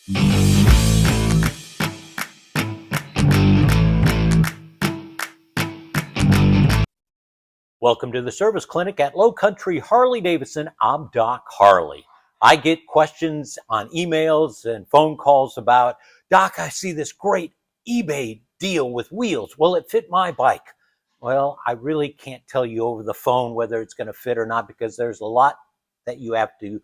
Welcome to the service clinic at Low Country Harley-Davidson. I'm Doc Harley. I get questions on emails and phone calls about, Doc, I see this great eBay deal with wheels. Will it fit my bike? Well, I really can't tell you over the phone whether it's going to fit or not, because there's a lot that you have to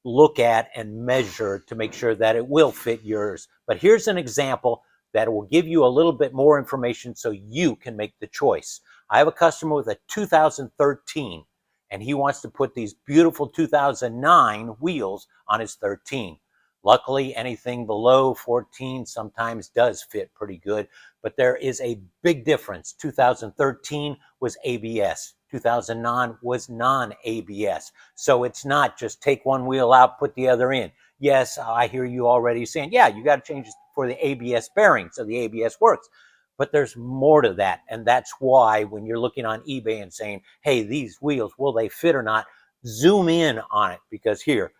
look at and measure to make sure that it will fit yours. But here's an example that will give you a little bit more information so you can make the choice. I have a customer with a 2013, and he wants to put these beautiful 2009 wheels on his 13. Luckily, anything below 14 sometimes does fit pretty good, but there is a big difference. 2013 was ABS. 2009 was non-ABS. So it's not just take one wheel out, put the other in. Yes, I hear you already saying, yeah, you got to change it for the ABS bearing so the ABS works. But there's more to that, and that's why when you're looking on eBay and saying, hey, these wheels, will they fit or not, zoom in on it, because here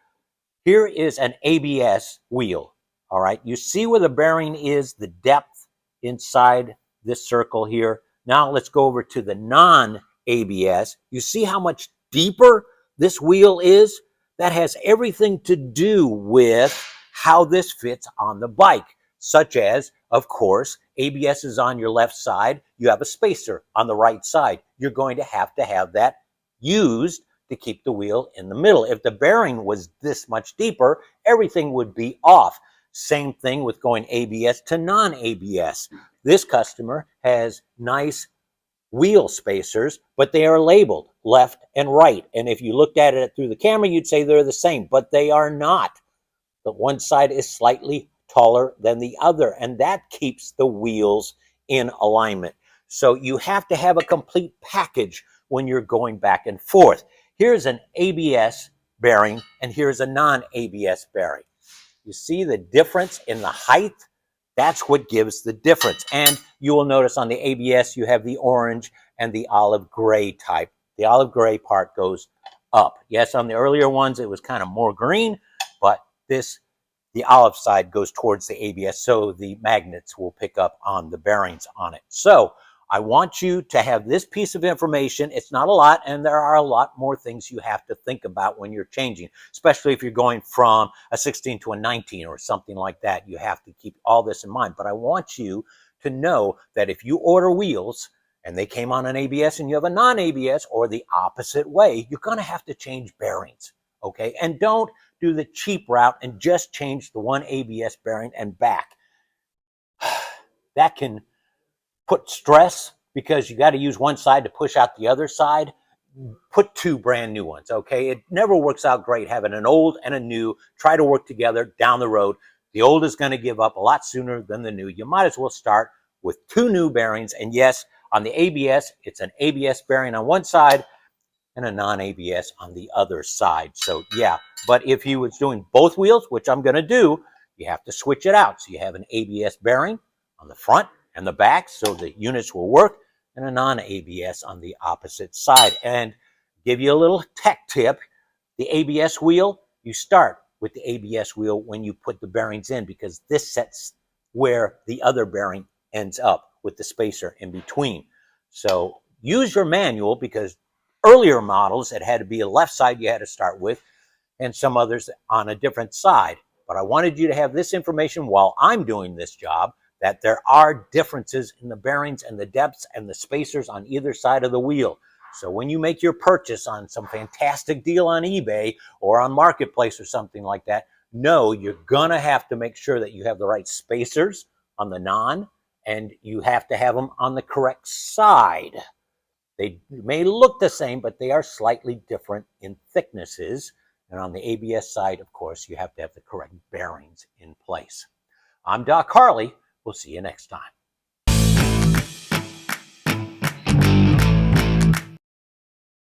is an ABS wheel, all right? You see where the bearing is, the depth inside this circle here. Now let's go over to the non-ABS. You see how much deeper this wheel is? That has everything to do with how this fits on the bike, such as, of course, ABS is on your left side. You have a spacer on the right side. You're going to have that used to keep the wheel in the middle. If the bearing was this much deeper, everything would be off. Same thing with going ABS to non-ABS. This customer has nice wheel spacers, but they are labeled left and right. And if you looked at it through the camera, you'd say they're the same, but they are not. But one side is slightly taller than the other, and that keeps the wheels in alignment. So you have to have a complete package when you're going back and forth. Here's an ABS bearing, and here's a non-ABS bearing. You see the difference in the height? That's what gives the difference. And you will notice on the ABS, you have the orange and the olive gray type. The olive gray part goes up. Yes, on the earlier ones, it was kind of more green, but the olive side goes towards the ABS, so the magnets will pick up on the bearings on it. So I want you to have this piece of information. It's not a lot, and there are a lot more things you have to think about when you're changing, especially if you're going from a 16 to a 19 or something like that. You have to keep all this in mind. But I want you to know that if you order wheels and they came on an ABS and you have a non-ABS, or the opposite way, you're going to have to change bearings, okay? And don't do the cheap route and just change the one ABS bearing and back. That can put stress, because you got to use one side to push out the other side. Put two brand new ones, okay? It never works out great having an old and a new try to work together down the road. The old is going to give up a lot sooner than the new. You might as well start with two new bearings. And yes, on the ABS, it's an ABS bearing on one side and a non-ABS on the other side. So yeah, but if he was doing both wheels, which I'm going to do, you have to switch it out. So you have an ABS bearing on the front and the back, so the units will work, and a non-ABS on the opposite side. And give you a little tech tip, the ABS wheel, you start with the ABS wheel when you put the bearings in, because this sets where the other bearing ends up with the spacer in between. So use your manual, because earlier models, it had to be a left side you had to start with, and some others on a different side. But I wanted you to have this information while I'm doing this job, that there are differences in the bearings and the depths and the spacers on either side of the wheel. So when you make your purchase on some fantastic deal on eBay or on Marketplace or something like that, know you're gonna have to make sure that you have the right spacers on the non, and you have to have them on the correct side. They may look the same, but they are slightly different in thicknesses. And on the ABS side, of course, you have to have the correct bearings in place. I'm Doc Harley. We'll see you next time.